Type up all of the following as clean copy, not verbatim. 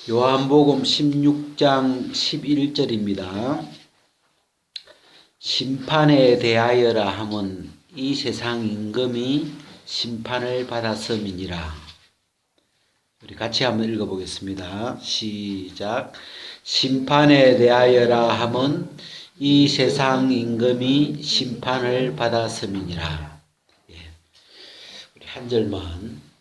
요한복음 16장 11절입니다. 심판에 대하여라 함은 이 세상 임금이 심판을 받았음이니라. 우리 같이 한번 읽어보겠습니다. 시작. 심판에 대하여라 함은 이 세상 임금이 심판을 받았음이니라. 예. 우리 한 절만.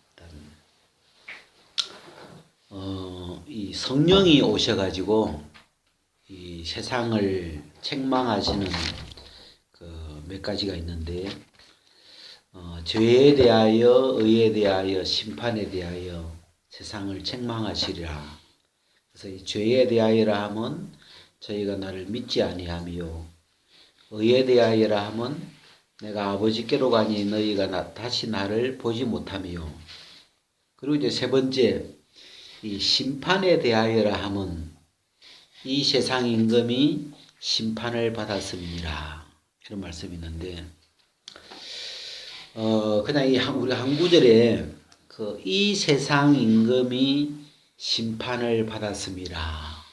이 성령이 오셔가지고 이 세상을 책망하시는 그 몇 가지가 있는데, 죄에 대하여, 의에 대하여, 심판에 대하여 세상을 책망하시리라. 그래서 이 죄에 대하여라 하면 저희가 나를 믿지 아니하며, 의에 대하여라 하면 내가 아버지께로 가니 너희가 다시 나를 보지 못하며, 그리고 이제 세 번째, 이 심판에 대하여라 함은 이 세상 임금이 심판을 받았음이니라. 이런 말씀이 있는데, 그냥 우리 한 구절에 이 세상 임금이 심판을 받았음이라.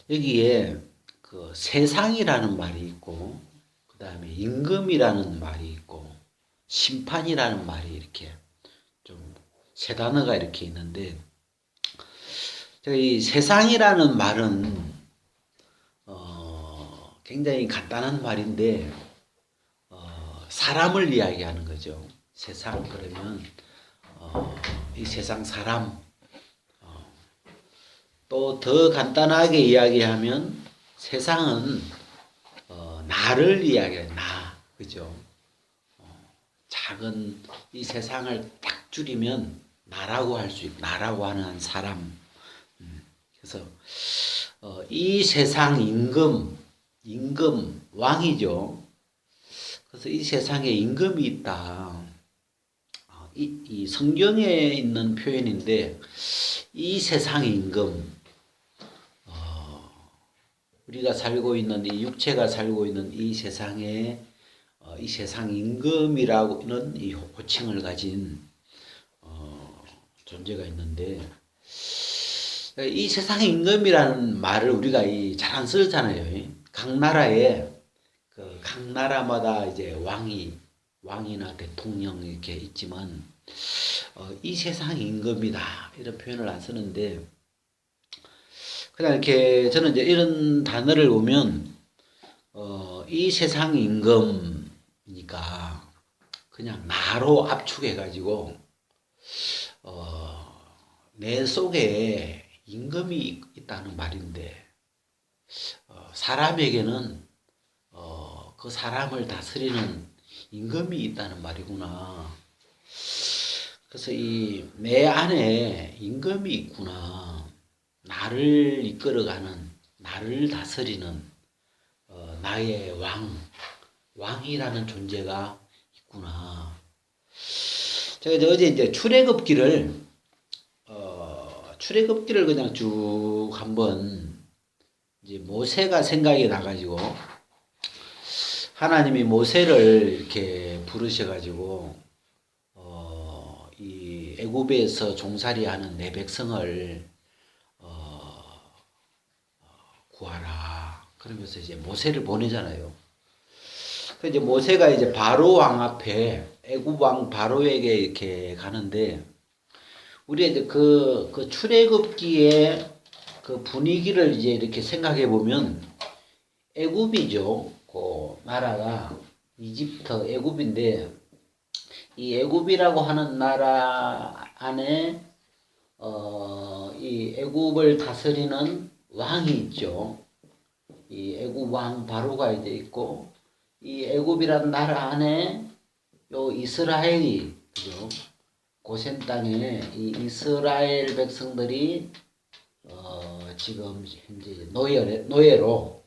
여기에 세상이라는 말이 있고, 그 다음에 임금이라는 말이 있고, 심판이라는 말이 이렇게 좀 세 단어가 이렇게 있는데, 이 세상이라는 말은 굉장히 간단한 말인데, 사람을 이야기하는 거죠. 세상 그러면 이 세상 사람. 또 더 간단하게 이야기하면 세상은 나를 이야기해요. 나, 그죠? 작은 이 세상을 딱 줄이면 나라고 할 수 있고, 나라고 하는 사람. 그래서 이 세상 임금 왕이죠. 그래서 이 세상에 임금이 있다. 이 성경에 있는 표현인데, 이 세상 임금, 우리가 살고 있는 이 육체가 살고 있는 이 세상에 이 세상 임금이라고는 이 호칭을 가진 존재가 있는데, 이 세상 임금이라는 말을 우리가 잘 안 쓰잖아요. 각 나라에 각 나라마다 이제 왕이나 대통령 이렇게 있지만, 이 세상 임금이다 이런 표현을 안 쓰는데, 그냥 이렇게 저는 이제 이런 단어를 보면 이 세상 임금이니까 그냥 나로 압축해가지고 내 속에 임금이 있다는 말인데, 사람에게는 그 사람을 다스리는 임금이 있다는 말이구나. 그래서 내 안에 임금이 있구나. 나를 이끌어가는, 나를 다스리는 나의 왕이라는 존재가 있구나. 제가 어제 이제 출애굽기를 그냥 쭉 한번 이제 모세가 생각이 나가지고, 하나님이 모세를 이렇게 부르셔가지고 이 애굽에서 종살이하는 내 백성을 구하라. 그러면서 이제 모세를 보내잖아요. 그 이제 모세가 이제 바로 왕 앞에, 애굽 왕 바로에게 이렇게 가는데, 우리가 이제 그 출애굽기의 그 분위기를 이제 이렇게 생각해 보면, 애굽이죠. 그 나라가 이집트 애굽인데, 이 애굽이라고 하는 나라 안에 이 애굽을 다스리는 왕이 있죠. 이 애굽 왕 바로가 이제 있고, 이 애굽이라는 나라 안에 요 이스라엘이, 그죠? 고센 땅에 이 이스라엘 백성들이 지금 현재 노예로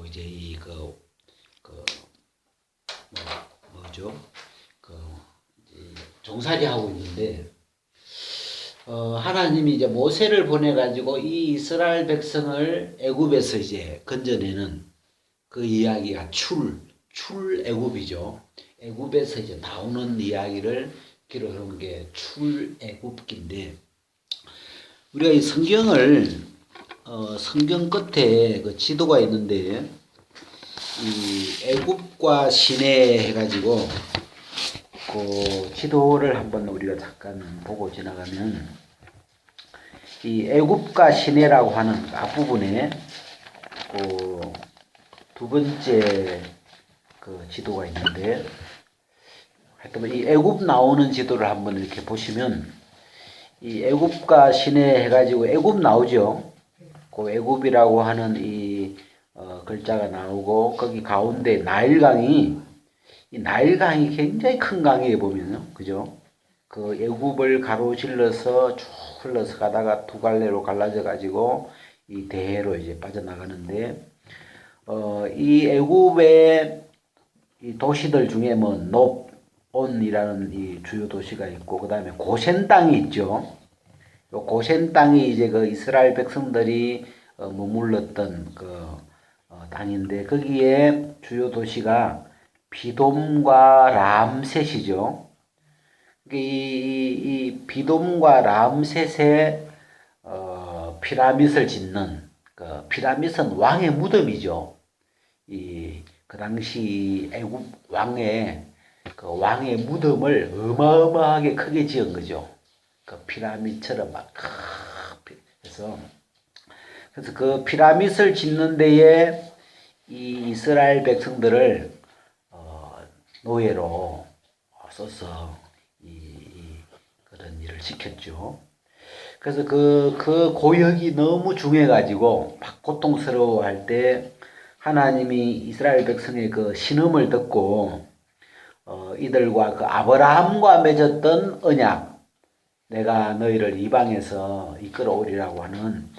이제 종살이하고 있는데, 하나님이 이제 모세를 보내가지고 이 이스라엘 백성을 애굽에서 이제 건져내는 그 이야기가 출애굽이죠. 애굽에서 이제 나오는 이야기를 흐른 게 출애굽기인데, 우리가 이 성경을 성경 끝에 그 지도가 있는데, 이 애굽과 시내 해가지고 그 지도를 한번 우리가 잠깐 보고 지나가면, 이 애굽과 시내라고 하는 앞부분에 그 두 번째 그 지도가 있는데, 하여튼 이 애굽 나오는 지도를 한번 이렇게 보시면, 이 애굽과 시내 해가지고 애굽 나오죠. 그 애굽이라고 하는 이 글자가 나오고, 거기 가운데 나일강이, 이 나일강이 굉장히 큰 강이에요, 보면요. 그죠? 그 애굽을 가로질러서 쭉 흘러서 가다가 두 갈래로 갈라져 가지고 이 대해로 이제 빠져나가는데, 이 애굽의 이 도시들 중에 뭐 놉온이라는 이 주요 도시가 있고, 그 다음에 고센 땅이 있죠. 요 고센 땅이 이제 그 이스라엘 백성들이 머물렀던 그 땅인데, 거기에 주요 도시가 비돔과 람셋이죠. 이 비돔과 람셋의 피라밋을 짓는, 그 피라밋은 왕의 무덤이죠. 그 당시 애굽 왕의 그 왕의 무덤을 어마어마하게 크게 지은 거죠. 그 피라밋처럼 막 해서, 그래서 그 피라밋을 짓는 데에 이 이스라엘 백성들을 노예로 써서 그런 일을 시켰죠. 그래서 그 고역이 너무 중해가지고 막 고통스러워할 때, 하나님이 이스라엘 백성의 그 신음을 듣고 이들과 그 아브라함과 맺었던 언약, 내가 너희를 이방에서 이끌어오리라고 하는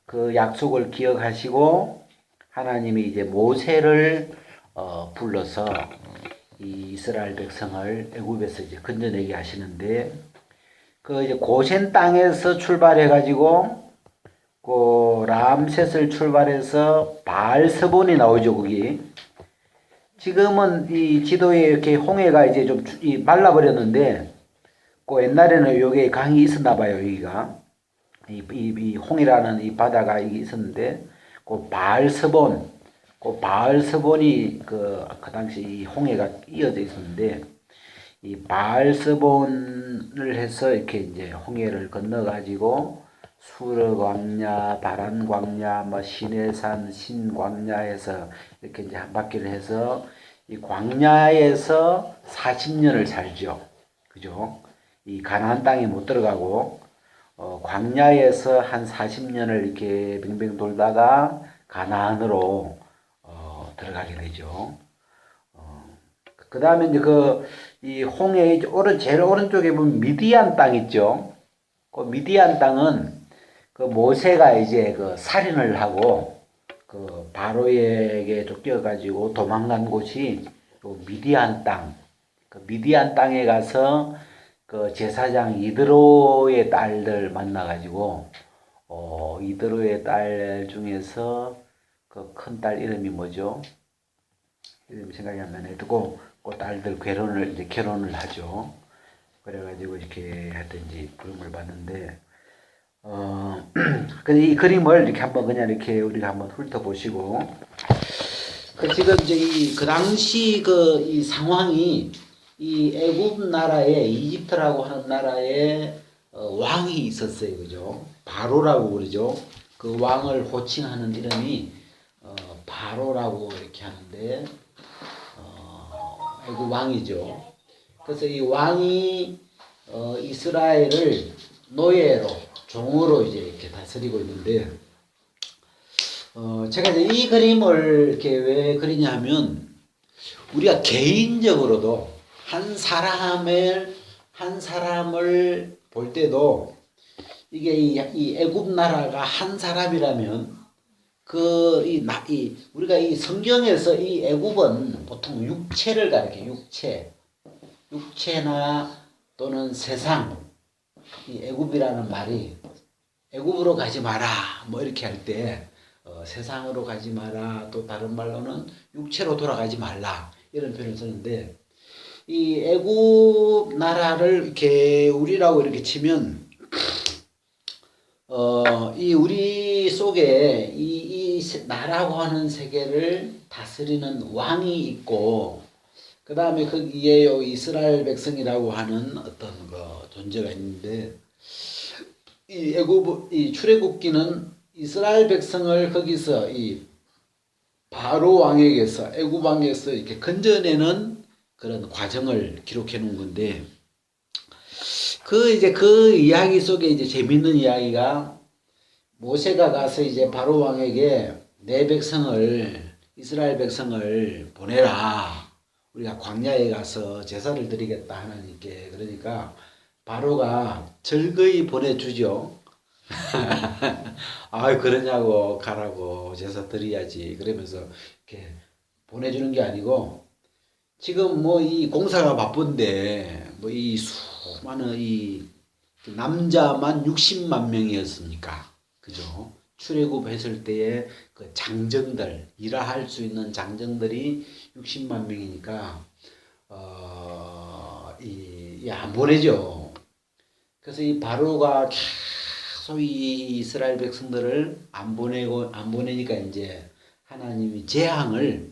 그 약속을 기억하시고, 하나님이 이제 모세를 불러서 이 이스라엘 백성을 애굽에서 이제 건져내게 하시는데, 그 이제 고센 땅에서 출발해 가지고 그 람셋을 출발해서 바알스본이 나오죠. 거기 지금은 이 지도에 이렇게 홍해가 이제 좀 말라버렸는데, 그 옛날에는 여기에 강이 있었나 봐요. 여기가 이 홍해라는 이 바다가 있었는데, 그 바알스본이 그 당시 이 홍해가 이어져 있었는데, 이 바알스본을 해서 이렇게 이제 홍해를 건너 가지고 수르 광야, 바란 광야, 뭐 시내산, 신광야에서 이렇게 이제 한 바퀴를 해서 이 광야에서 40년을 살죠. 그죠? 이 가나안 땅에 못 들어가고 광야에서 한 40년을 이렇게 뱅뱅 돌다가 가나안으로 들어가게 되죠. 그 다음에 이제 이 홍해의 제일 오른쪽에 보면 미디안 땅 있죠. 그 미디안 땅은 그 모세가 이제 그 살인을 하고 그 바로에게 쫓겨가지고 도망간 곳이 그 미디안 땅. 그 미디안 땅에 가서 그 제사장 이드로의 딸들 만나가지고 이드로의 딸 중에서 그 큰 딸 이름이 뭐죠? 이름 생각이 안 나네. 듣고 그 딸들 결혼을 하죠. 그래가지고 이렇게 하든지 부름을 받는데, 근데 이 그림을 이렇게 한번 그냥 이렇게 우리가 한번 훑어보시고, 지금 이제 그 당시 이 상황이 이 애굽 나라에 이집트라고 하는 나라에 왕이 있었어요. 그죠? 바로라고 그러죠. 그 왕을 호칭하는 이름이 바로라고 이렇게 하는데, 애굽 왕이죠. 그래서 이 왕이 이스라엘을 노예로, 종으로 이제 이렇게 다스리고 있는데, 제가 이제 이 그림을 이렇게 왜 그리냐면, 우리가 개인적으로도 한 사람을 볼 때도 이게 이 애굽 나라가 한 사람이라면, 우리가 이 성경에서 이 애굽은 보통 육체를 가리켜, 육체나 또는 세상, 이 애굽이라는 말이 애굽으로 가지 마라, 뭐 이렇게 할 때, 세상으로 가지 마라, 또 다른 말로는 육체로 돌아가지 말라, 이런 표현을 쓰는데, 이 애굽 나라를 이렇게 우리라고 이렇게 치면 이 우리 속에 이 나라고 하는 세계를 다스리는 왕이 있고 그 다음에 거기에 이스라엘 백성이라고 하는 어떤 존재가 있는데 이 출애굽기는 이스라엘 백성을 거기서 이 바로 왕에게서 애굽 왕에서 이렇게 건져내는 그런 과정을 기록해 놓은 건데 이제 그 이야기 속에 이제 재밌는 이야기가 모세가 가서 이제 바로 왕에게 내 백성을 이스라엘 백성을 보내라. 우리가 광야에 가서 제사를 드리겠다 하나님께. 그러니까 바로가 절거이 보내주죠. 아, 그러냐고 가라고 제사 드려야지. 그러면서 이렇게 보내주는 게 아니고 지금 뭐 이 공사가 바쁜데 뭐 이 수많은 이 남자만 60만 명이었으니까 그죠? 출애굽했을 때의 그 장정들 일할 수 있는 장정들이 60만 명이니까 안 보내죠. 그래서 이 바로가 계속 이 이스라엘 백성들을 안 보내니까 이제 하나님이 재앙을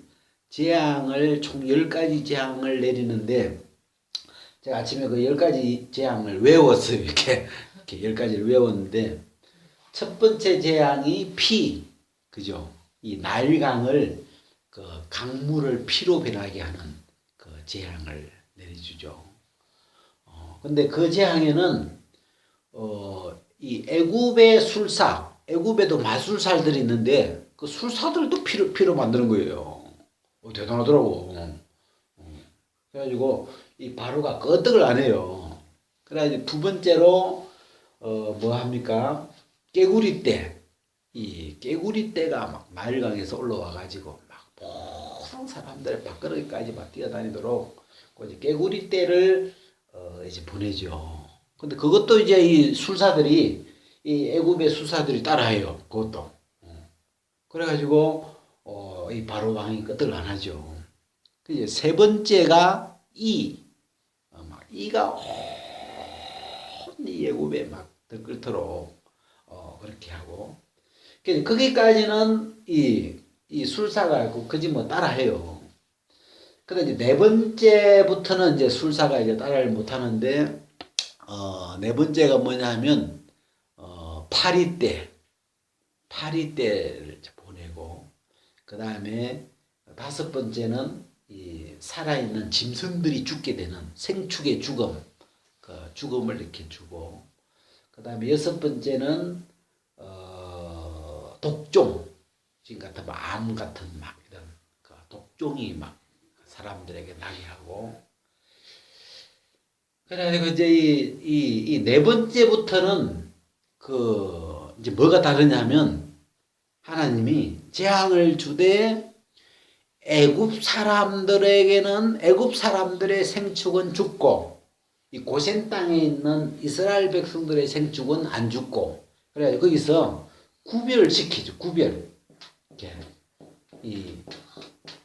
총 10가지 재앙을 내리는데 제가 아침에 그 10가지 재앙을 외웠어요. 이렇게 10가지를 외웠는데 첫 번째 재앙이 피, 그죠? 이 나일강을 그 강물을 피로 변하게 하는 그 재앙을 내려주죠. 근데 그 재앙에는 이 애굽의 술사, 애굽에도 마술사들이 있는데 그 술사들도 피로 만드는 거예요. 대단하더라고. 그래가지고 이 바로가 끄떡을 안 해요. 그래가지고 두 번째로 뭐 합니까? 이 깨구리떼가 막 나일강에서 올라와가지고 막 모든 사람들 밥그릇까지 막 뛰어다니도록 이제 깨구리떼를 이제 보내죠. 근데 그것도 이제 이 술사들이 이 애굽의 술사들이 따라해요. 그것도. 그래가지고 이 바로 왕이 끄떡을 안 하죠. 이제 세 번째가 이가 온 애굽에 막 들끓도록 그렇게 하고 거기까지는 이 술사가 그지 뭐 따라해요. 근데 이제 네 번째부터는 이제 술사가 이제 따라를 못 하는데 네 번째가 뭐냐면 파리떼를 보내고 그 다음에 다섯 번째는 이 살아있는 짐승들이 죽게 되는 생축의 죽음, 그 죽음을 이렇게 주고 그 다음에 여섯 번째는 독종, 지금 같은 암 같은 막 이런 그 독종이 막 사람들에게 나게 하고 그래가지고 이제 이 네 번째부터는 이제 뭐가 다르냐면 하나님이 재앙을 주되 애굽 사람들에게는 애굽 사람들의 생축은 죽고 이 고센 땅에 있는 이스라엘 백성들의 생축은 안 죽고 그래 거기서 구별시키죠. 이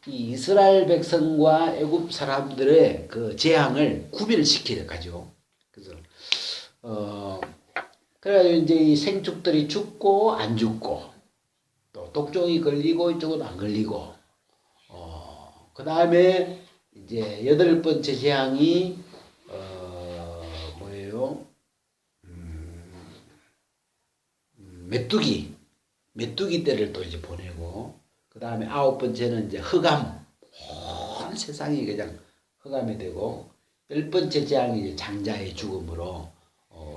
이스라엘 백성과 애굽 사람들의 그 재앙을 구별시키려 가죠. 그래서 그래가지고 이제 이 생축들이 죽고 안 죽고 또 독종이 걸리고 이쪽은 안 걸리고 그 다음에 이제 여덟 번째 재앙이 뭐예요? 메뚜기 떼를 또 이제 보내고 그 다음에 아홉 번째는 이제 흑암 온 세상이 그냥 흑암이 되고 열 번째 재앙이 이제 장자의 죽음으로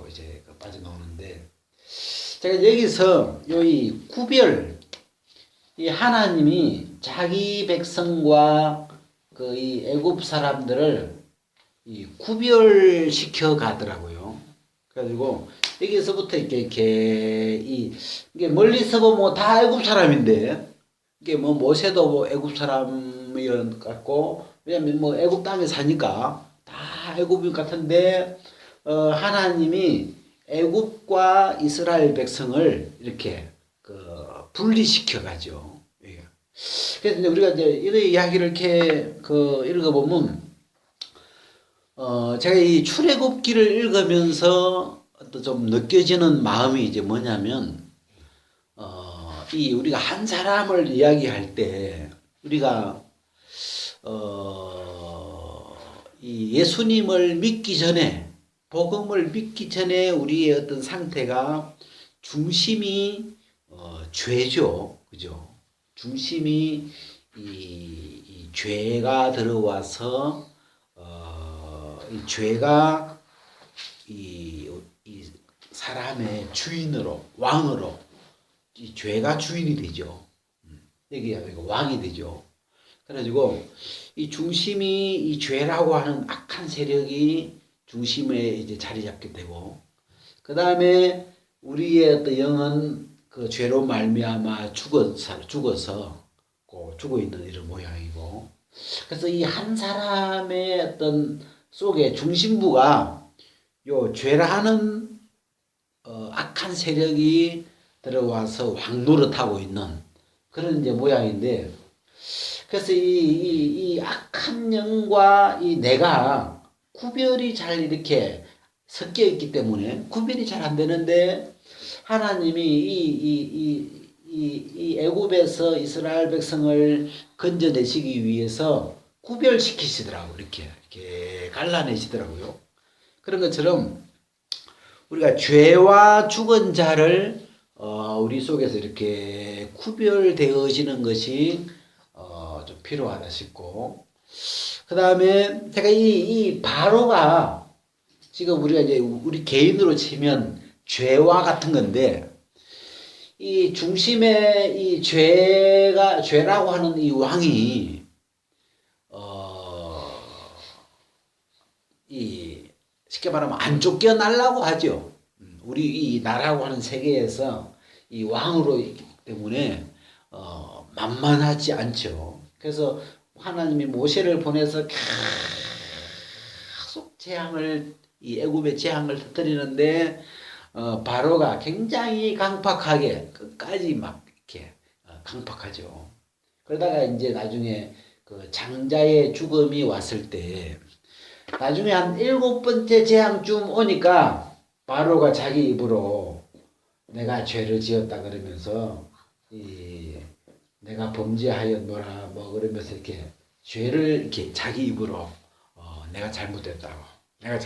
이제 빠져나오는데 제가 여기서 이 구별 이 하나님이 자기 백성과 이 애굽 사람들을 이 구별시켜 가더라고요. 그래가지고 여기서부터 이게 멀리서 보면 다 애굽 사람인데 이게 뭐 모세도 뭐 애굽 사람이었 같고 왜냐면 뭐 애굽 땅에 사니까 다 애굽인 같은데 하나님이 애굽과 이스라엘 백성을 이렇게 분리시켜 가죠. 그래서 이제 우리가 이제 이런 이야기를 이렇게 읽어보면 제가 이 출애굽기를 읽으면서 또 좀 느껴지는 마음이 이제 뭐냐면, 이 우리가 한 사람을 이야기할 때, 우리가, 이 예수님을 믿기 전에, 복음을 믿기 전에 우리의 어떤 상태가 중심이, 죄죠. 그죠? 중심이 이 죄가 들어와서, 이 죄가 이 사람의 주인으로, 왕으로, 이 죄가 주인이 되죠. 여기가 왕이 되죠. 그래가지고 이 중심이 이 죄라고 하는 악한 세력이 중심에 이제 자리 잡게 되고, 그 다음에 우리의 어떤 영은 그 죄로 말미암아 죽어서 죽어 있는 이런 모양이고, 그래서 이 한 사람의 어떤 속에 중심부가 요 죄라는 악한 세력이 들어와서 왕노릇하고 있는 그런 이제 모양인데, 그래서 이 악한 영과 이 내가 구별이 잘 이렇게 섞여 있기 때문에 구별이 잘 안 되는데, 하나님이 이 애굽에서 이스라엘 백성을 건져내시기 위해서 구별시키시더라고. 이렇게 갈라내시더라고요. 그런 것처럼 우리가 죄와 죽은 자를 우리 속에서 이렇게 구별되어지는 것이 좀 필요하다 싶고, 그 다음에 제가 이 바로가 지금 우리가 이제 우리 개인으로 치면 죄와 같은 건데, 이 중심에 이 죄라고 하는 이 왕이 쉽게 말하면 안 쫓겨나려고 하죠. 우리 이 나라고 하는 세계에서 이 왕으로 있기 때문에 만만하지 않죠. 그래서 하나님이 모세를 보내서 계속 이 애굽의 재앙을 터뜨리는데, 바로가 굉장히 강팍하게 끝까지 막 이렇게 강팍하죠. 그러다가 이제 나중에 그 장자의 죽음이 왔을 때, 나중에 한 7번째 재앙쯤 오니까 바로가 자기 입으로 내가 죄를 지었다 그러면서 내가 범죄하였노라 뭐 그러면서 이렇게 죄를 이렇게 자기 입으로 내가 잘못됐다고 내가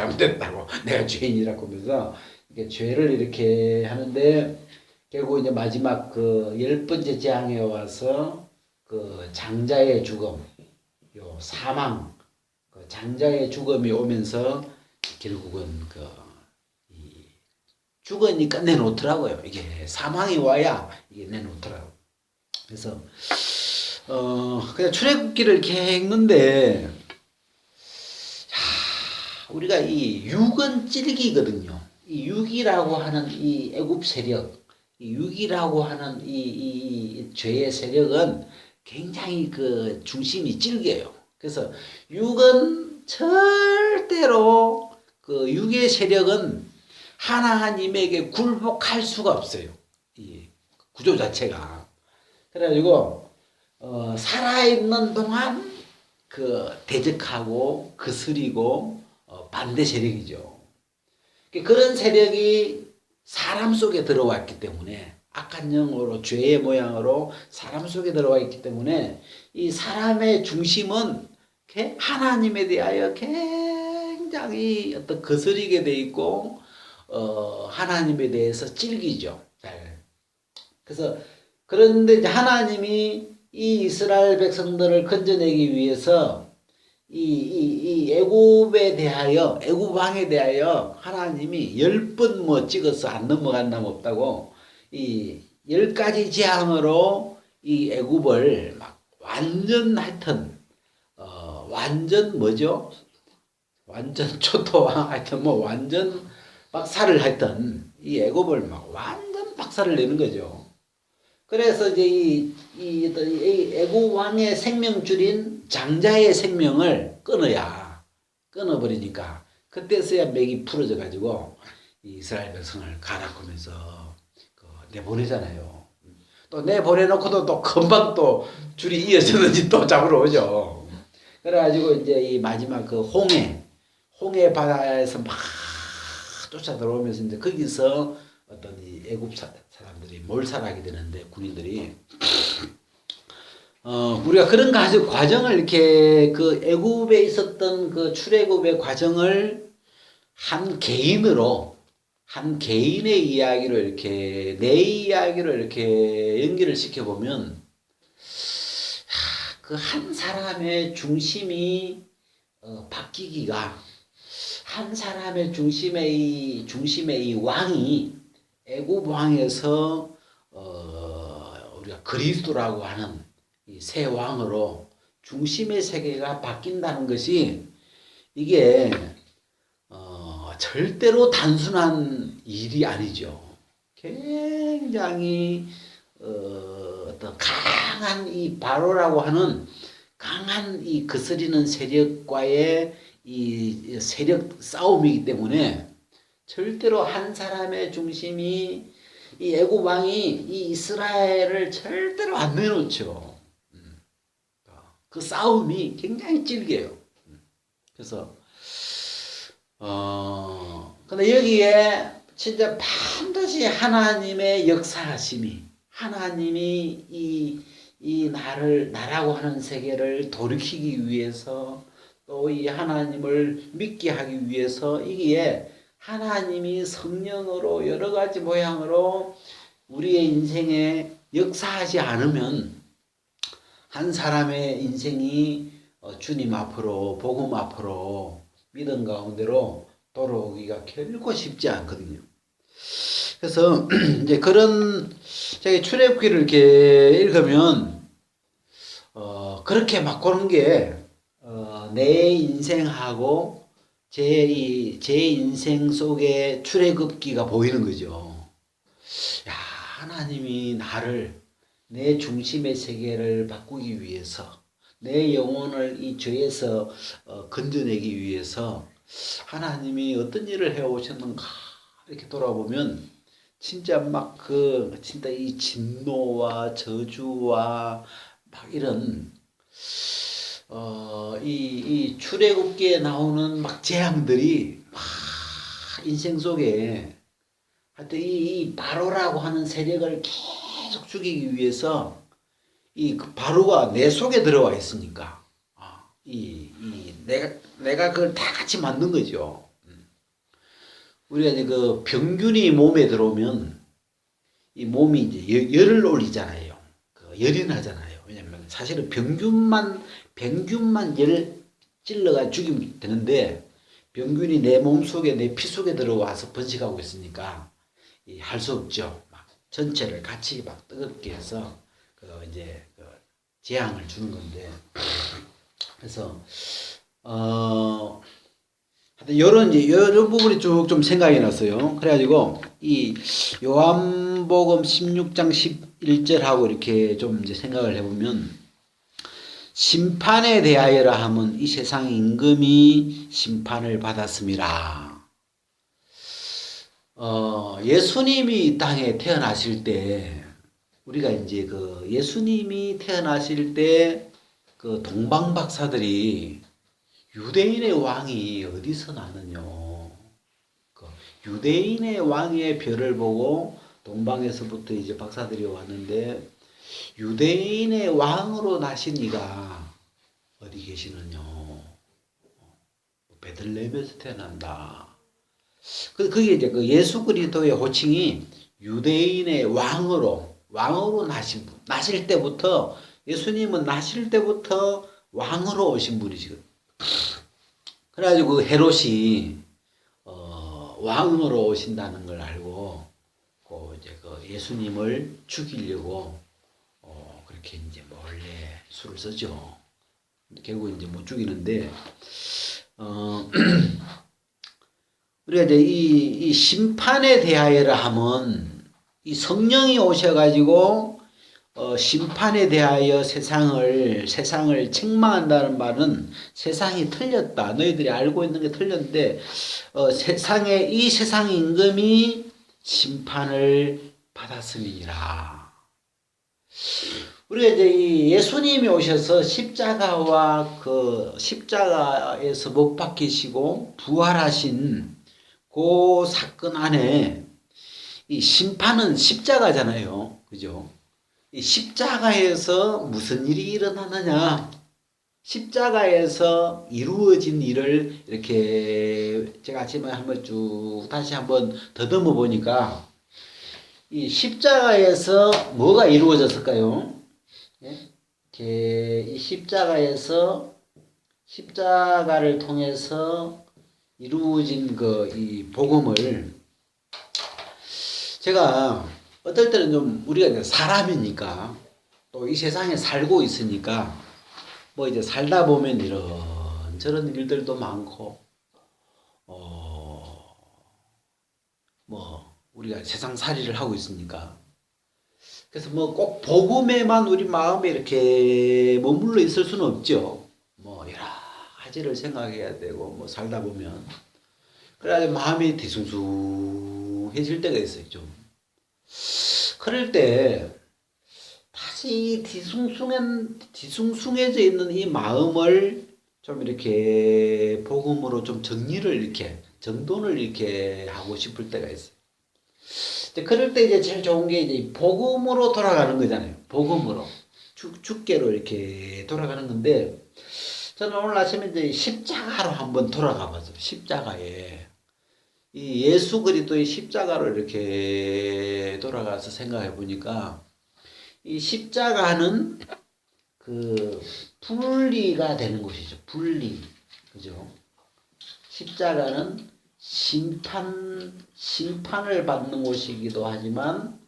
죄인이라고 하면서 이렇게 죄를 이렇게 하는데, 결국 이제 마지막 그 10번째 재앙에 와서 그 장자의 죽음, 요 사망, 그 장자의 죽음이 오면서 결국은 이 죽으니 끝내놓더라고요. 이게 사망이 와야 이게 내놓더라고요. 그래서 그냥 출애굽기를 이렇게 읽는데, 우리가 이 육은 찔기거든요. 이 육이라고 하는 이 애굽 세력, 이 육이라고 하는 이 죄의 세력은 굉장히 그 중심이 찔겨요. 그래서 육은 절대로 그 육의 세력은 하나님에게 굴복할 수가 없어요. 이 구조 자체가. 그래가지고 살아있는 동안 그 대적하고 거스리고 반대 세력이죠. 그런 세력이 사람 속에 들어왔기 때문에, 악한 영으로 죄의 모양으로 사람 속에 들어와 있기 때문에, 이 사람의 중심은 하나님에 대하여 굉장히 어떤 거스리게 돼 있고, 하나님에 대해서 찔기죠. 그래서 그런데 이제 하나님이 이 이스라엘 백성들을 건져내기 위해서 이 애굽에 대하여, 애굽 왕에 대하여 하나님이 10번 뭐 찍어서 안 넘어간 남 없다고 이 10가지 재앙으로 이 애굽을 막 완전 하여튼 완전 뭐죠? 완전 초토화 하여튼 뭐 완전 박살을 하여튼 이 애굽을 막 완전 박살을 내는 거죠. 그래서 이제 이 애굽 왕의 생명줄인 장자의 생명을 끊어버리니까 그때서야 맥이 풀어져 가지고 이스라엘 백성을 가라앉으면서 내보내잖아요. 또 내보내놓고도 또 금방 또 줄이 이어졌는지 또 잡으러 오죠. 그래가지고 이제 이 마지막 그 홍해 바다에서 막 쫓아 들어오면서 이제 거기서 어떤 이 애굽 사람들이 몰살하게 되는데 군인들이 우리가 그런 과정을 이렇게 그 애굽에 있었던 그 출애굽의 과정을 한 개인의 이야기로 이렇게 내 이야기로 이렇게 연결을 시켜보면 그 한 사람의 중심이 바뀌기가 한 사람의 중심의 이 왕이 애굽 왕에서 우리가 그리스도라고 하는 이 새 왕으로 중심의 세계가 바뀐다는 것이 이게 절대로 단순한 일이 아니죠. 굉장히 어떤 강한 이 바로라고 하는 강한 이 거스리는 세력과의 이 세력 싸움이기 때문에 절대로 한 사람의 중심이 이 애굽 왕이 이 이스라엘을 절대로 안 내놓죠. 그 싸움이 굉장히 질겨요. 그래서 근데 여기에 진짜 반드시 하나님의 역사하심이 하나님이 이 나라고 하는 세계를 돌이키기 위해서 또 이 하나님을 믿게 하기 위해서 이게 하나님이 성령으로 여러 가지 모양으로 우리의 인생에 역사하지 않으면 한 사람의 인생이 주님 앞으로 복음 앞으로 믿음 가운데로 돌아오기가 결코 쉽지 않거든요. 그래서 이제 그런 출애굽기를 이렇게 읽으면 그렇게 막 그런 게 내 인생하고 제 인생 속에 출애굽기가 보이는 거죠. 야, 하나님이 나를 내 중심의 세계를 바꾸기 위해서 내 영혼을 이 죄에서 건져내기 위해서 하나님이 어떤 일을 해오셨는가 이렇게 돌아보면 진짜 막 진짜 이 진노와 저주와 막 이런 이 출애굽기에 나오는 막 재앙들이 막 인생 속에 하여튼 이 바로라고 하는 세력을 계속 죽이기 위해서 이 바로가 내 속에 들어와 있으니까 내가 그걸 다 같이 만든 거죠. 우리가 이제 그 병균이 몸에 들어오면 이 몸이 이제 열을 올리잖아요. 열이 나잖아요. 왜냐면 사실은 병균만 열 찔러가 죽이면 되는데 병균이 내 몸 속에 내 피 속에 들어와서 번식하고 있으니까 할 수 없죠. 막 전체를 같이 막 뜨겁게 해서 이제 재앙을 주는 건데 그래서 하여튼 여러 부분이 쭉 좀 생각이 났어요. 그래가지고 이 요한복음 16장 11절하고 이렇게 좀 이제 생각을 해보면 심판에 대하여라 하면 이 세상 임금이 심판을 받았음이라. 예수님이 이 땅에 태어나실 때 우리가 이제 예수님이 태어나실 때 그 동방박사들이 유대인의 왕이 어디서 나느냐. 유대인의 왕의 별을 보고 동방에서부터 이제 박사들이 왔는데 유대인의 왕으로 나신 이가 어디 계시느냐. 베들레헴에서 태어난다. 그게 이제 예수 그리스도의 호칭이 유대인의 왕으로 나실 때부터 예수님은 나실 때부터 왕으로 오신 분이시거든요. 그래가지고 헤롯이 왕으로 오신다는 걸 알고 이제 예수님을 죽이려고 그렇게 이제 몰래 수를 쓰죠. 결국 이제 못 죽이는데 우리가 이제 이 심판에 대하여라 하면 이 성령이 오셔가지고 심판에 대하여 세상을 책망한다는 말은 세상이 틀렸다. 너희들이 알고 있는 게 틀렸는데 이 세상 임금이 심판을 받았음이니라. 우리가 이제 이 예수님이 오셔서 십자가와 그 십자가에서 못 박히시고 부활하신 그 사건 안에 이 심판은 십자가잖아요. 그죠? 이 십자가에서 무슨 일이 일어나느냐? 십자가에서 이루어진 일을 이렇게 제가 아침에 한번 쭉 다시 한번 더듬어 보니까 이 십자가에서 뭐가 이루어졌을까요? 이 십자가에서 십자가를 통해서 이루어진 이 복음을 제가 어떨 때는 좀 우리가 이제 사람이니까 또 이 세상에 살고 있으니까 뭐 이제 살다 보면 이런 저런 일들도 많고 뭐 우리가 세상살이를 하고 있으니까 그래서 뭐 꼭 복음에만 우리 마음에 이렇게 머물러 있을 수는 없죠. 뭐 여러 가지를 생각해야 되고 뭐 살다 보면 그래야 마음이 뒤숭숭해질 때가 있어요. 좀 그럴 때 다시 뒤숭숭해져 있는 이 마음을 좀 이렇게 복음으로 좀 정돈을 이렇게 하고 싶을 때가 있어요. 그럴 때 이제 제일 좋은 게 이제 복음으로 돌아가는 거잖아요. 복음으로. 주께로 이렇게 돌아가는 건데, 저는 오늘 아침에 이제 십자가로 한번 돌아가 봤어요. 십자가에. 이 예수 그리스도의 십자가로 이렇게 돌아가서 생각해 보니까, 이 십자가는 분리가 되는 곳이죠. 분리. 그죠? 십자가는 심판을 받는 곳이기도 하지만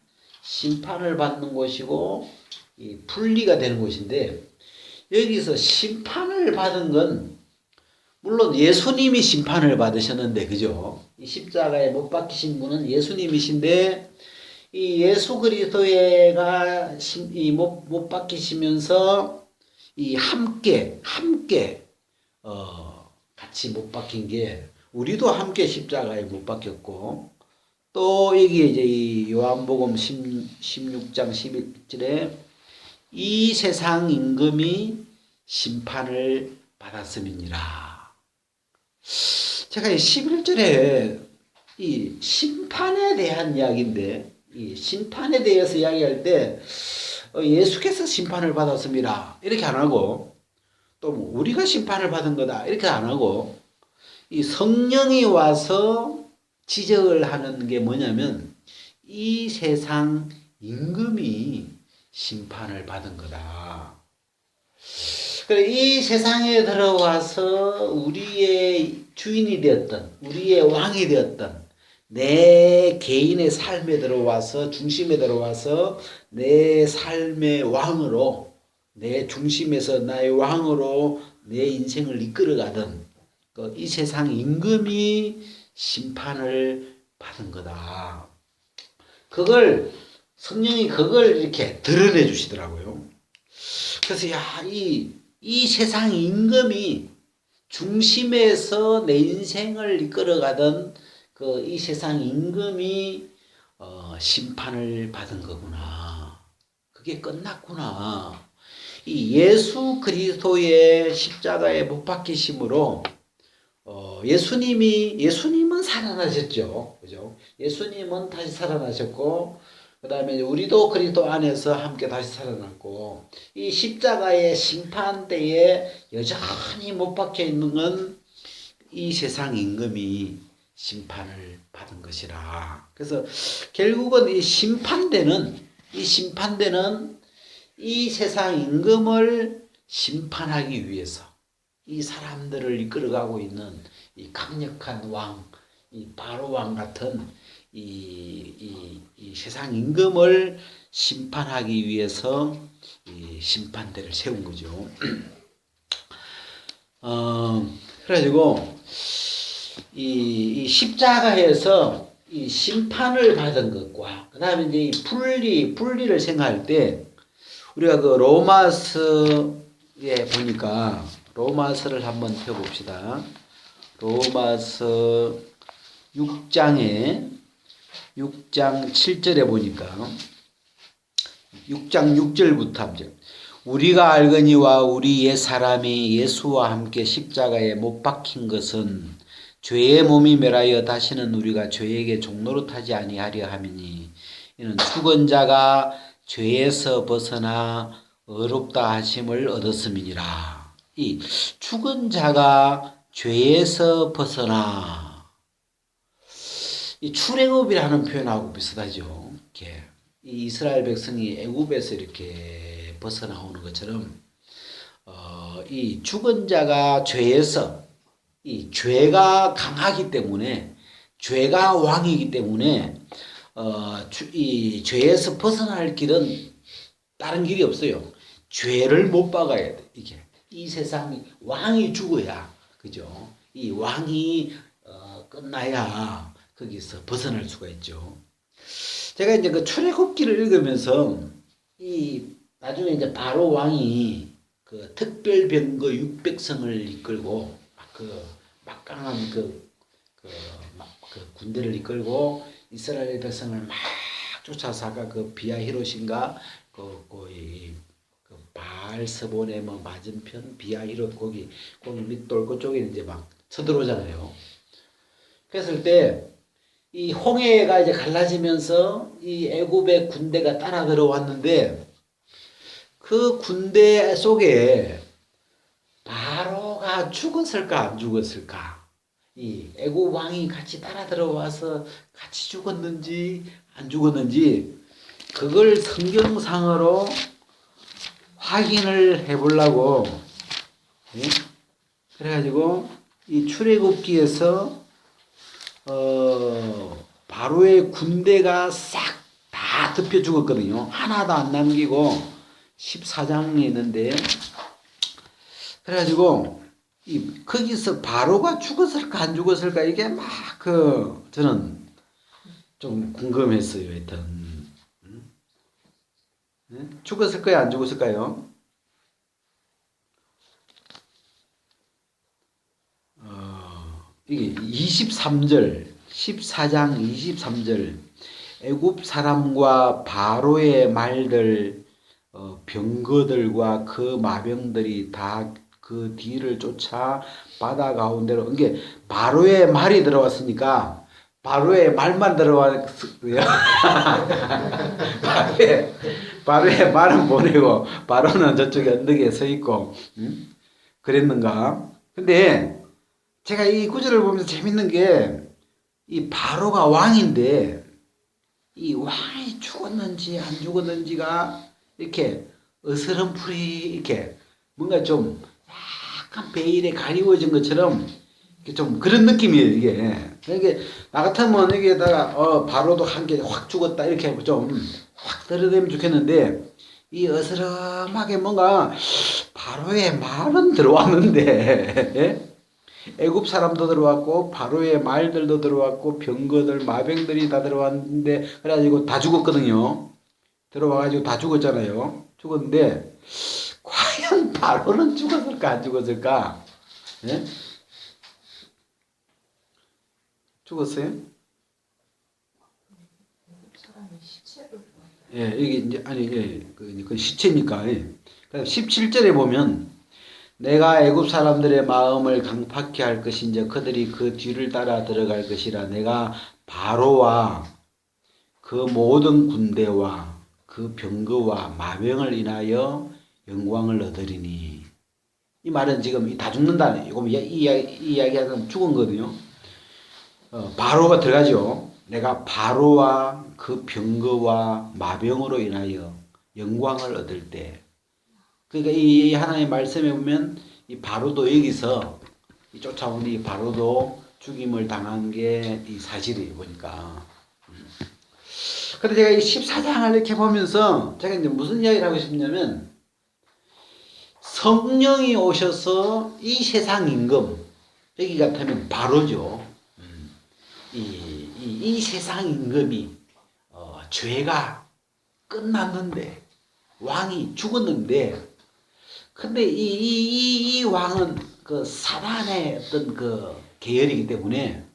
심판을 받는 곳이고 이 분리가 되는 곳인데 여기서 심판을 받은 건 물론 예수님이 심판을 받으셨는데 그죠? 이 십자가에 못 박히신 분은 예수님이신데 이 예수 그리스도가 못 박히시면서 이 함께 같이 못 박힌 게 우리도 함께 십자가에 못 박혔고 또 여기 이제 이 요한복음 16장 11절에 이 세상 임금이 심판을 받았음이니라. 제가 이 11절에 이 심판에 대한 이야기인데 이 심판에 대해서 이야기할 때 예수께서 심판을 받았습니다. 이렇게 안 하고 또 뭐 우리가 심판을 받은 거다. 이렇게 안 하고 이 성령이 와서 지적을 하는 게 뭐냐면 이 세상 임금이 심판을 받은 거다. 그래 이 세상에 들어와서 우리의 주인이 되었던 우리의 왕이 되었던 내 개인의 삶에 들어와서 중심에 들어와서 내 삶의 왕으로 내 중심에서 나의 왕으로 내 인생을 이끌어가던 이 세상 임금이 심판을 받은 거다. 성령이 그걸 이렇게 드러내 주시더라고요. 그래서 이 세상 임금이 중심에서 내 인생을 이끌어가던 이 세상 임금이 심판을 받은 거구나. 그게 끝났구나. 이 예수 그리스도의 십자가에 못 박히심으로 예수님은 살아나셨죠. 그죠? 예수님은 다시 살아나셨고, 그 다음에 우리도 그리스도 안에서 함께 다시 살아났고, 이 십자가의 심판대에 여전히 못 박혀 있는 건 이 세상 임금이 심판을 받은 것이라. 그래서 결국은 이 심판대는 이 세상 임금을 심판하기 위해서 이 사람들을 이끌어가고 있는 이 강력한 왕, 이 바로 왕 같은 이 세상 임금을 심판하기 위해서 이 심판대를 세운 거죠. 그래가지고 이 십자가에서 이 심판을 받은 것과 그 다음에 이제 이 분리를 생각할 때 우리가 로마서에 보니까 로마서를 한번 펴봅시다. 로마서 6장 7절에 보니까 6장 6절부터 함정. 우리가 알거니와 우리 옛 사람이 예수와 함께 십자가에 못 박힌 것은 죄의 몸이 멸하여 다시는 우리가 죄에게 종노릇하지 아니하려 함이니 이는 죽은 자가 죄에서 벗어나 의롭다 하심을 얻었음이니라. 이 죽은 자가 죄에서 벗어나, 이 출애굽이라는 표현하고 비슷하죠. 이렇게 이 이스라엘 백성이 애굽에서 이렇게 벗어나오는 것처럼 이 죽은 자가 죄에서, 이 죄가 강하기 때문에, 죄가 왕이기 때문에 이 죄에서 벗어날 길은 다른 길이 없어요. 죄를 못 박아야 돼. 이게 이 세상이 왕이 죽어야, 그죠? 이 왕이 끝나야 거기서 벗어날 수가 있죠. 제가 이제 그 출애굽기를 읽으면서 이 나중에 이제 바로 왕이 그 특별 병거 600성을 이끌고 그 막강한 그 군대를 이끌고 이스라엘 백성을 막 쫓아서가 그 비아히롯인가 그 바알스본의 뭐 맞은편 비아히롯 거기 밑돌 그쪽에 이제 막 쳐들어오잖아요. 그랬을 때 이 홍해가 이제 갈라지면서 이 애굽의 군대가 따라 들어왔는데 그 군대 속에 바로가 죽었을까 안 죽었을까? 이 애굽 왕이 같이 따라 들어와서 같이 죽었는지 안 죽었는지 그걸 성경상으로 확인을 해보려고 그래가지고 이 출애굽기에서 바로의 군대가 싹 다 덮여 죽었거든요. 하나도 안 남기고 14장에 있는데 그래가지고 거기서 바로가 죽었을까 안 죽었을까 이게 막 저는 좀 궁금했어요. 하여튼 죽었을까요 안 죽었을까요? 이게 23절 14장 23절 애굽 사람과 바로의 말들 병거들과 그 마병들이 다 그 뒤를 쫓아 바다 가운데로 이게 바로의 말이 들어왔으니까 바로의 말만 들어왔고요. 바로의 말은 보내고 바로는 저쪽에 언덕에 서 있고 그랬는가? 근데 제가 이 구절을 보면서 재밌는 게 이 바로가 왕인데 이 왕이 죽었는지 안 죽었는지가 이렇게 어스럼풀이 이렇게 뭔가 좀 약간 베일에 가리워진 것처럼 좀 그런 느낌이에요, 이게. 그러니까 나 같으면 여기에다가 바로도 한 개 확 죽었다 이렇게 좀 확 드러내면 좋겠는데 이 어스름하게 뭔가 바로의 말은 들어왔는데 예? 애굽 사람도 들어왔고 바로의 말들도 들어왔고 병거들 마병들이 다 들어왔는데 그래가지고 다 죽었거든요. 들어와가지고 다 죽었잖아요. 죽었는데 과연 바로는 죽었을까 안 죽었을까? 예? 죽었어요? 예, 이게 이제 아니 그 시체니까. 예. 17절에 보면 내가 애굽 사람들의 마음을 강팍케 할 것인즉 그들이 그 뒤를 따라 들어갈 것이라. 내가 바로와 그 모든 군대와 그 병거와 마병을 인하여 영광을 얻으리니. 이 말은 지금 다 죽는다는 이거 이 이야기하면 죽은 거거든요. 바로가 들어가죠. 내가 바로와 그 병거와 마병으로 인하여 영광을 얻을 때. 그러니까 이 하나님의 말씀에 보면 이 바로도 여기서 이 쫓아온 이 바로도 죽임을 당한 게 이 사실이에요, 보니까. 근데 제가 이 14장을 이렇게 보면서 제가 이제 무슨 이야기를 하고 싶냐면 성령이 오셔서 이 세상 임금, 여기 같으면 바로죠. 이 세상 임금이 죄가 끝났는데 왕이 죽었는데 근데 이 왕은 그 사단의 어떤 그 계열이기 때문에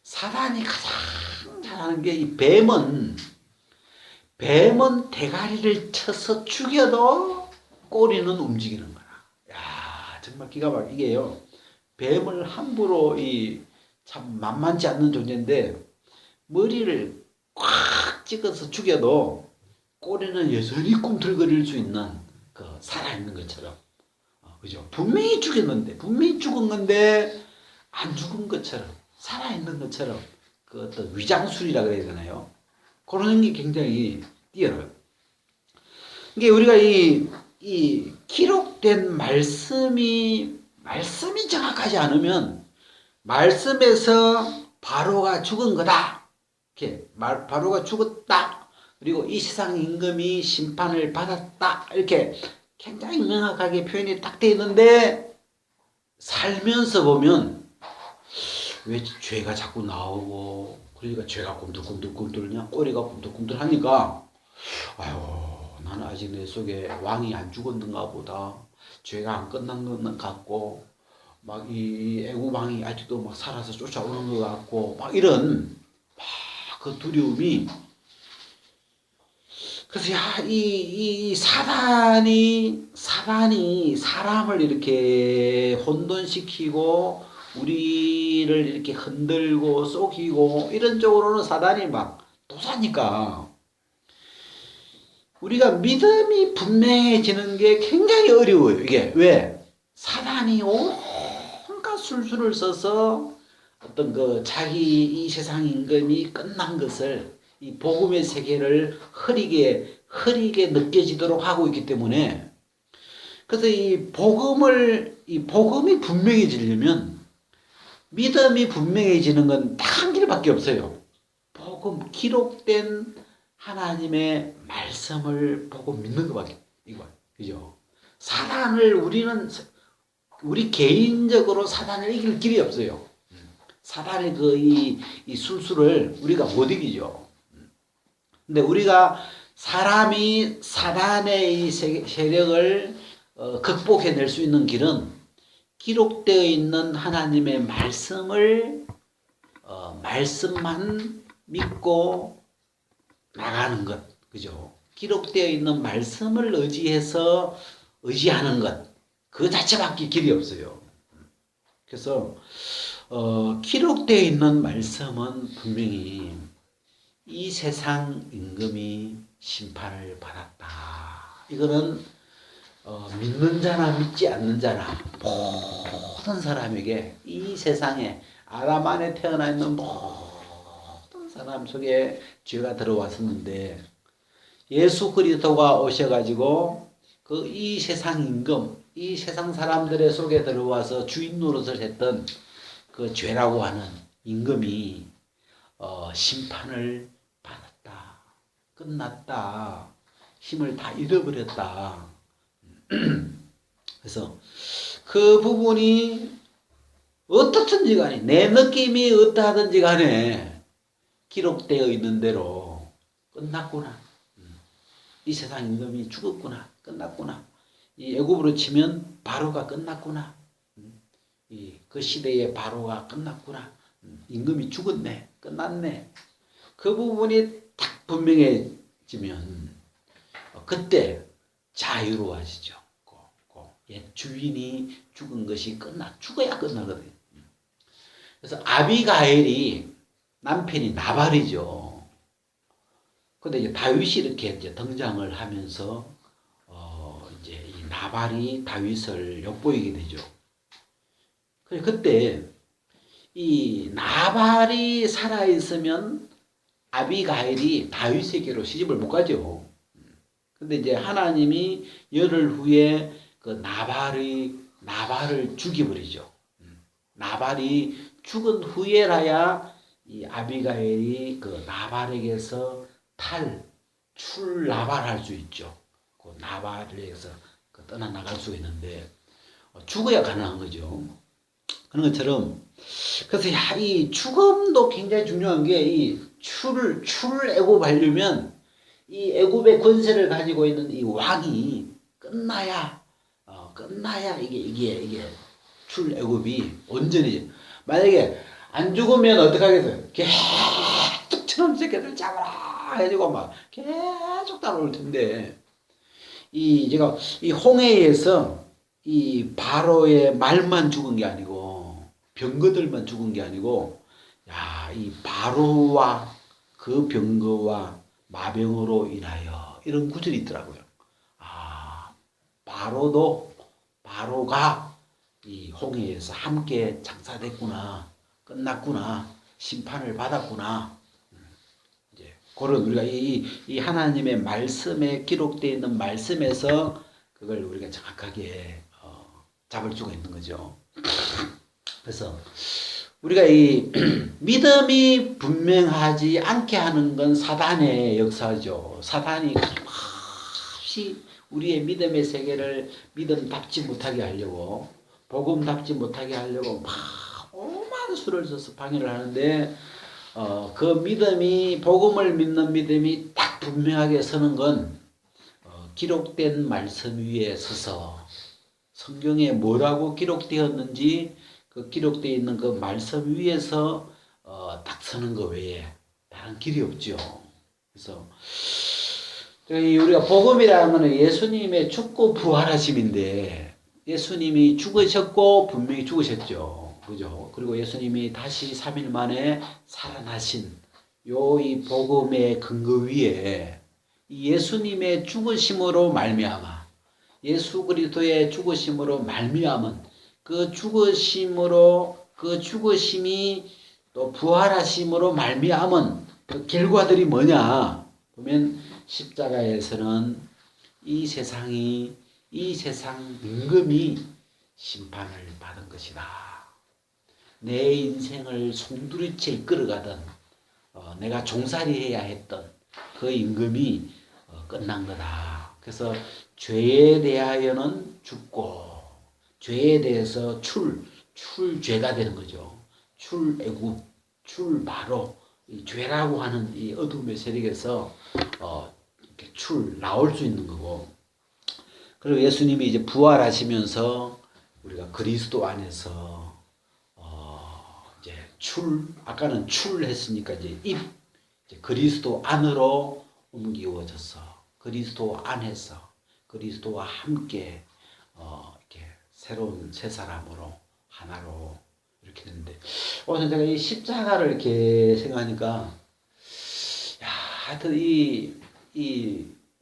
사단이 가장 잘하는 게 이 뱀은 뱀은 대가리를 쳐서 죽여도 꼬리는 움직이는 거라. 야, 정말 기가 막히게요. 뱀을 함부로 참 만만치 않는 존재인데 머리를 꽉 찍어서 죽여도 꼬리는 여전히 꿈틀거릴 수 있는 그 살아있는 것처럼. 그죠? 분명히 죽였는데, 분명히 죽은 건데 안 죽은 것처럼, 살아있는 것처럼 그 어떤 위장술이라 그래야 되나요? 그런 게 굉장히 뛰어나요. 이게 우리가 이 기록된 말씀이 정확하지 않으면 말씀에서 바로가 죽은 거다. 이렇게 바로가 죽었다. 그리고 이 세상 임금이 심판을 받았다. 이렇게 굉장히 명확하게 표현이 딱 돼 있는데 살면서 보면 왜 죄가 자꾸 나오고 그러니까 죄가 꿈틀꿈틀꿈틀냐 꼬리가 꿈틀꿈틀하니까 아유 나는 아직 내 속에 왕이 안 죽었는가 보다. 죄가 안 끝난 것 같고 막 이 애국 왕이 아직도 막 살아서 쫓아오는 것 같고 막 이런 막 그 두려움이. 그래서 이 사단이 사람을 이렇게 혼돈시키고 우리를 이렇게 흔들고 속이고 이런 쪽으로는 사단이 막 도사니까 우리가 믿음이 분명해지는 게 굉장히 어려워요. 이게 왜? 사단이 온갖 술수를 써서 어떤 그 자기 이 세상 임금이 끝난 것을 이 복음의 세계를 흐리게 느껴지도록 하고 있기 때문에 그래서 이 복음이 분명해지려면 믿음이 분명해지는 건 딱 한 길밖에 없어요. 복음 기록된 하나님의 말씀을 보고 믿는 것밖에 이거 그죠? 사단을 우리 개인적으로 사단을 이길 길이 없어요. 사단의 이 술수를 우리가 못 이기죠. 근데 우리가 사람이 사단의 이 세력을 극복해낼 수 있는 길은 기록되어 있는 하나님의 말씀만 믿고 나가는 것, 그죠? 기록되어 있는 말씀을 의지하는 것, 그 자체밖에 길이 없어요. 그래서 기록되어 있는 말씀은 분명히 이 세상 임금이 심판을 받았다. 이거는 믿는 자나 믿지 않는 자나 모든 사람에게 이 세상에 아담 안에 태어나 있는 모든 사람 속에 죄가 들어왔었는데 예수 그리스도가 오셔가지고 그 이 세상 임금, 이 세상 사람들의 속에 들어와서 주인 노릇을 했던 그 죄라고 하는 임금이 심판을 받았다. 끝났다. 힘을 다 잃어버렸다. 그래서 그 부분이 어떻든지 간에 내 느낌이 어떠하든지 간에 기록되어 있는 대로 끝났구나. 이 세상 임금이 죽었구나. 끝났구나. 이 애굽으로 치면 바로가 끝났구나. 그 시대의 바로가 끝났구나. 임금이 죽었네. 끝났네. 그 부분이 딱 분명해지면 그때 자유로워지죠. 옛 주인이 죽은 것이 죽어야 끝나거든요. 그래서 아비가일이 남편이 나발이죠. 근데 이제 다윗이 이렇게 이제 등장을 하면서 이제 이 나발이 다윗을 엿보이게 되죠. 그때 이 나발이 살아 있으면 아비가일이 다윗에게로 시집을 못 가죠. 근데 이제 하나님이 열흘 후에 그 나발을 죽여버리죠. 나발이 죽은 후에라야 이 아비가일이 그 나발에게서 출나발할 수 있죠. 그 나발에게서 떠나나갈 수 있는데 죽어야 가능한 거죠. 그런 것처럼 그래서 이 죽음도 굉장히 중요한 게 이 출애굽하려면 이 애굽의 권세를 가지고 있는 이 왕이 끝나야 이게 출애굽이 온전히. 만약에 안 죽으면 어떡하겠어요? 계속 저놈 새끼들 잡아라 해가지고 막 계속 따라올 텐데 제가 이 홍해에서 이 바로의 말만 죽은 게 아니고 병거들만 죽은 게 아니고 이 바로와 그 병거와 마병으로 인하여 이런 구절이 있더라고요. 바로가 이 홍해에서 함께 장사됐구나, 끝났구나, 심판을 받았구나. 이제 그런 우리가 이 하나님의 말씀에 기록되어 있는 말씀에서 그걸 우리가 정확하게 잡을 수가 있는 거죠. 그래서 우리가 이 믿음이 분명하지 않게 하는 건 사단의 역사죠. 사단이 끊임없이 우리의 믿음의 세계를 믿음답지 못하게 하려고, 복음답지 못하게 하려고 막 오만 수를 써서 방해를 하는데 그 믿음이, 복음을 믿는 믿음이 딱 분명하게 서는 건 기록된 말씀 위에 서서 성경에 뭐라고 기록되었는지 그 기록되어 있는 그 말씀 위에서 딱 서는 것 외에 다른 길이 없죠. 그래서 우리가 복음이라는 것은 예수님의 죽고 부활하심인데, 예수님이 죽으셨고 분명히 죽으셨죠. 그죠? 그리고 예수님이 다시 3일 만에 살아나신 이 복음의 근거 위에 이 예수님의 죽으심으로 말미암아, 예수 그리스도의 죽으심으로 말미암은 그 죽으심이 또 부활하심으로 말미암은 그 결과들이 뭐냐 보면, 십자가에서는 이 세상 임금이 심판을 받은 것이다. 내 인생을 송두리째 이끌어가던 내가 종살이해야 했던 그 임금이 끝난 거다. 그래서 죄에 대하여는 죽고, 죄에 대해서 출죄가 되는 거죠. 출애굽, 출바로, 이 죄라고 하는 이 어둠의 세력에서 이렇게 나올 수 있는 거고, 그리고 예수님이 이제 부활하시면서 우리가 그리스도 안에서 이제 아까는 출했으니까 이제 이제 그리스도 안으로 옮기워져서 그리스도 안에서 그리스도와 함께 이렇게 새로운 새 사람으로 하나로 이렇게 되는데, 오늘 제가 이 십자가를 이렇게 생각하니까 하여튼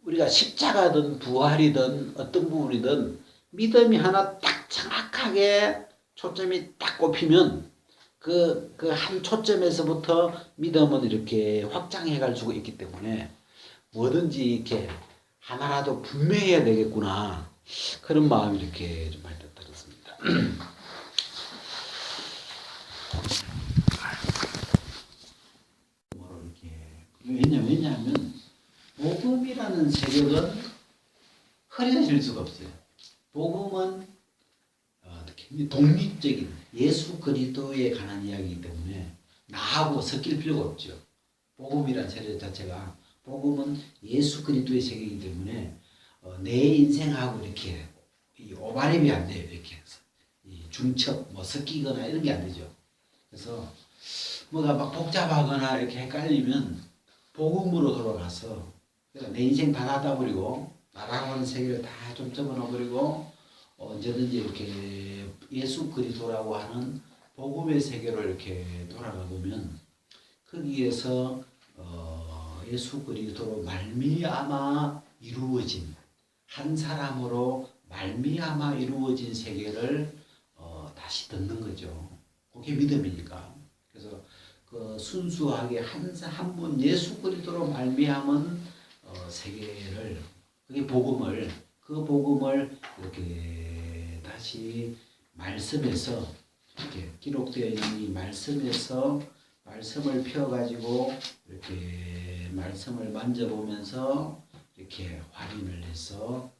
우리가 십자가든 부활이든 어떤 부분이든 믿음이 하나 딱 정확하게 초점이 딱 꼽히면 그 한 초점에서부터 믿음은 이렇게 확장해 갈 수가 있기 때문에 뭐든지 이렇게 하나라도 분명해야 되겠구나, 그런 마음이 이렇게 좀 들었습니다. 왜냐하면 복음이라는 세력은 흐려질 수가 없어요. 복음은 굉장히 독립적인 예수 그리스도에 관한 이야기이기 때문에 나하고 섞일 필요가 없죠. 복음이라는 세력 자체가, 복음은 예수 그리스도의 세계이기 때문에 내 인생하고 이렇게 오버랩이 안 돼요. 이렇게 해서 중첩 섞이거나 이런 게 안 되죠. 그래서 뭐가 막 복잡하거나 이렇게 헷갈리면 복음으로 돌아가서 내 인생 다 닫아버리고 나라고 하는 세계를 다 좀 접어넣어버리고 언제든지 이렇게 예수 그리스도라고 하는 복음의 세계로 이렇게 돌아가 보면 거기에서 예수 그리스도로 말미암아 이루어진, 한 사람으로 말미암아 이루어진 세계를 다시 듣는 거죠. 그게 믿음이니까. 그래서 그 순수하게 한 분 예수 그리스도로 말미암은 세계를, 그게 복음을, 그 복음을 이렇게 다시 말씀에서 이렇게 기록되어 있는 이 말씀에서 말씀을 펴가지고 이렇게 말씀을 만져보면서 이렇게 확인을 해서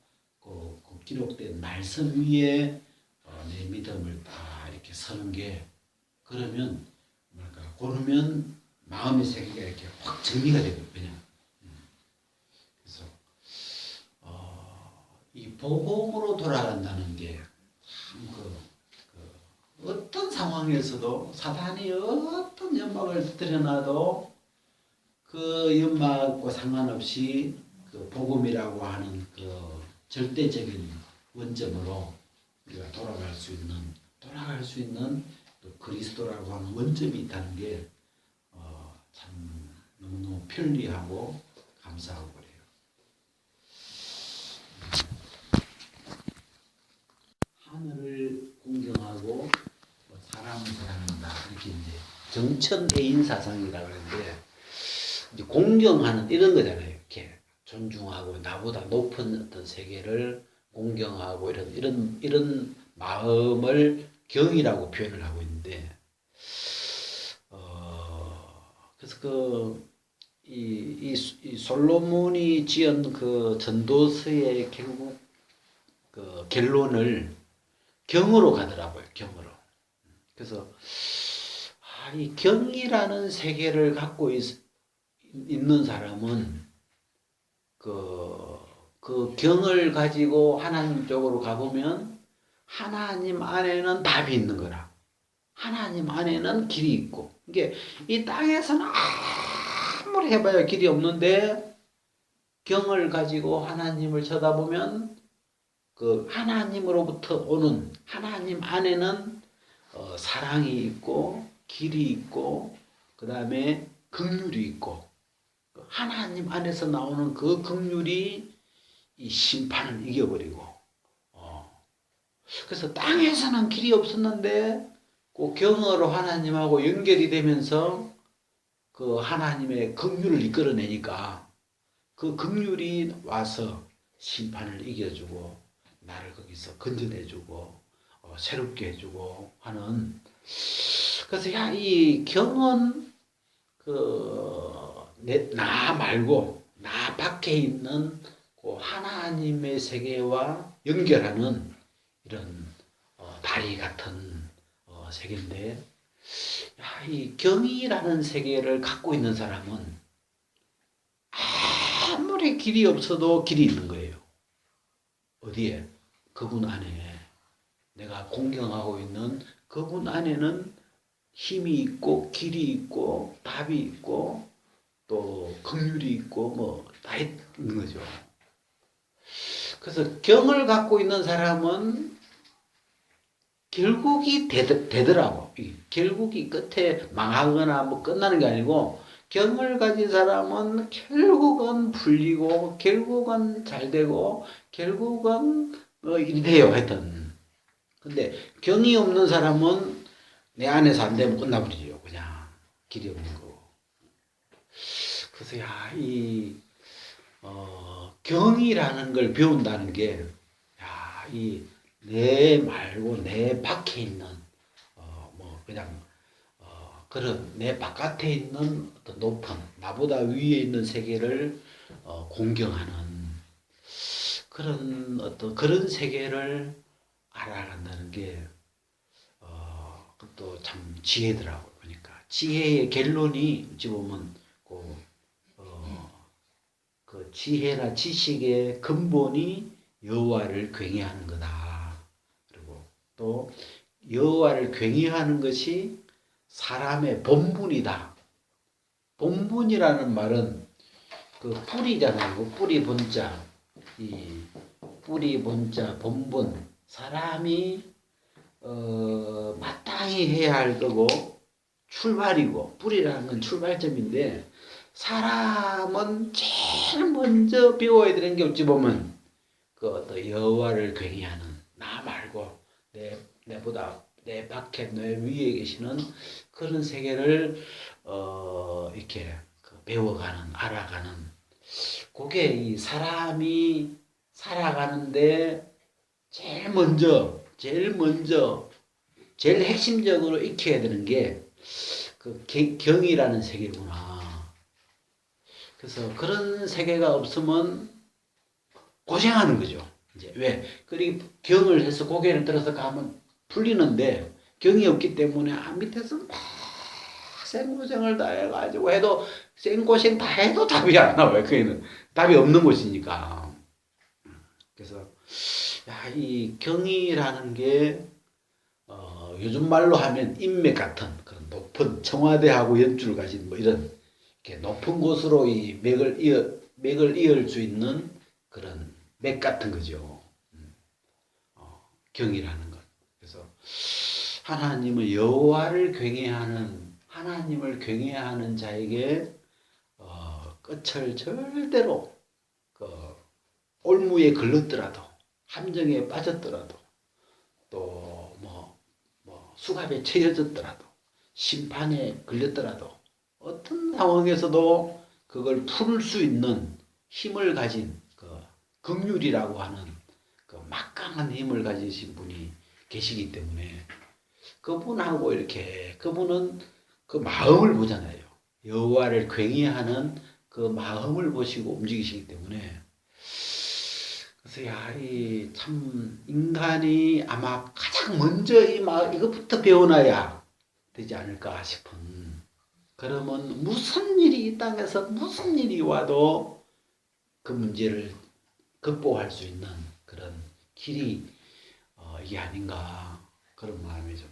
그 기록된 말씀 위에 내 믿음을 다 이렇게 서는 게, 그러면 마음의 세계가 이렇게 확 정리가 되거든요. 그래서 이 복음으로 돌아간다는 게 참 어떤 상황에서도 사단이 어떤 연막을 들여놔도 그 연마하고 상관없이 그 복음이라고 하는 그 절대적인 원점으로 우리가 돌아갈 수 있는 또 그리스도라고 하는 원점이 있다는 게 참 너무너무 편리하고 감사하고 그래요. 하늘을 공경하고 사람을 사랑한다. 이렇게 이제 정천 애인 사상이라고 하는데 이제 공경하는 이런 거잖아요. 이렇게 존중하고 나보다 높은 어떤 세계를 공경하고 이런 마음을 경이라고 표현을 하고 있는데 그래서 이 솔로몬이 지은 그 전도서의 결국 그 결론을 경으로 가더라고요. 경으로. 그래서 이 경이라는 세계를 갖고 있는 사람은 그 경을 가지고 하나님 쪽으로 가보면 하나님 안에는 답이 있는 거라. 하나님 안에는 길이 있고. 이게 이 땅에서는 아무리 해봐야 길이 없는데 경을 가지고 하나님을 쳐다보면 그 하나님으로부터 오는 하나님 안에는 사랑이 있고 길이 있고 그 다음에 긍휼이 있고 하나님 안에서 나오는 그 긍휼이 이 심판을 이겨버리고 그래서 땅에서는 길이 없었는데 그 경으로 하나님하고 연결이 되면서 그 하나님의 긍휼을 이끌어내니까 그 긍휼이 와서 심판을 이겨주고 나를 거기서 건져내주고 새롭게 해주고 하는 그래서 이 경은 나 말고 나 밖에 있는 그 하나님의 세계와 연결하는 이런 다리 같은 세계인데 이 경이라는 세계를 갖고 있는 사람은 아무리 길이 없어도 길이 있는 거예요. 어디에? 그분 안에 내가 공경하고 있는 그분 안에는 힘이 있고 길이 있고 답이 있고 또 긍휼이 있고 뭐 다 있는 거죠. 그래서 경을 갖고 있는 사람은 결국이 되더라고. 결국이 끝에 망하거나 뭐 끝나는 게 아니고 경을 가진 사람은 결국은 풀리고 결국은 잘 되고 결국은 일이 돼요. 하여튼. 근데 경이 없는 사람은 내 안에서 안 되면 끝나버리죠. 그냥 길이 없는 거. 그래서 경이라는 걸 배운다는 게 내 말고 내 밖에 있는 그냥 그런 내 바깥에 있는 어떤 높은 나보다 위에 있는 세계를 공경하는 그런 세계를 알아간다는 게 또 참 지혜더라고요. 그러니까 지혜의 결론이 어찌 보면 그 지혜나 지식의 근본이 여호와를 경외하는 거다. 그리고 또 여호와를 경외하는 것이 사람의 본분이다. 본분이라는 말은 그 뿌리잖아요. 그 뿌리 본자, 이 뿌리 본자 본분. 사람이 마땅히 해야 할 거고 출발이고 뿌리라는 건 출발점인데 사람은 제일 먼저 배워야 되는 게 어찌 보면 그 어떤 여호와를 경외하는 나 말고 내보다 내 밖에 내 위에 계시는 그런 세계를 이렇게 배워가는 알아가는 그게 이 사람이 살아가는데 제일 먼저 제일 핵심적으로 익혀야 되는 게 그 경이라는 세계구나. 그래서 그런 세계가 없으면 고생하는 거죠. 이제 왜? 그리고 경을 해서 고개를 들어서 가면 풀리는데 경이 없기 때문에 밑에서 막 생고생을 다 해가지고 해도 생고생 다 해도 답이 안 나와요. 그게는 답이 없는 곳이니까. 그래서 이 경이라는 게 요즘 말로 하면 인맥 같은 그런 높은 청와대하고 연주를 가진 뭐 이런 이렇게 높은 곳으로 이 맥을 이을 수 있는 그런 맥 같은 거죠. 경이라는 것. 그래서 하나님을 여호와를 경외하는 하나님을 경외하는 자에게 끝을 절대로 올무에 걸렸더라도 함정에 빠졌더라도 또 수갑에 채여졌더라도 심판에 걸렸더라도 어떤 상황에서도 그걸 풀 수 있는 힘을 가진 긍휼이라고 하는 막강한 힘을 가지신 분이 계시기 때문에 그분하고 이렇게 그분은 그 마음을 보잖아요. 여호와를 굉해하는 그 마음을 보시고 움직이시기 때문에 그래서 이 참 인간이 아마 가장 먼저 이것부터 배워놔야 되지 않을까 싶은 그러면 무슨 일이 이 땅에서 무슨 일이 와도 그 문제를 극복할 수 있는 그런 길이 이게 아닌가 그런 마음이 좀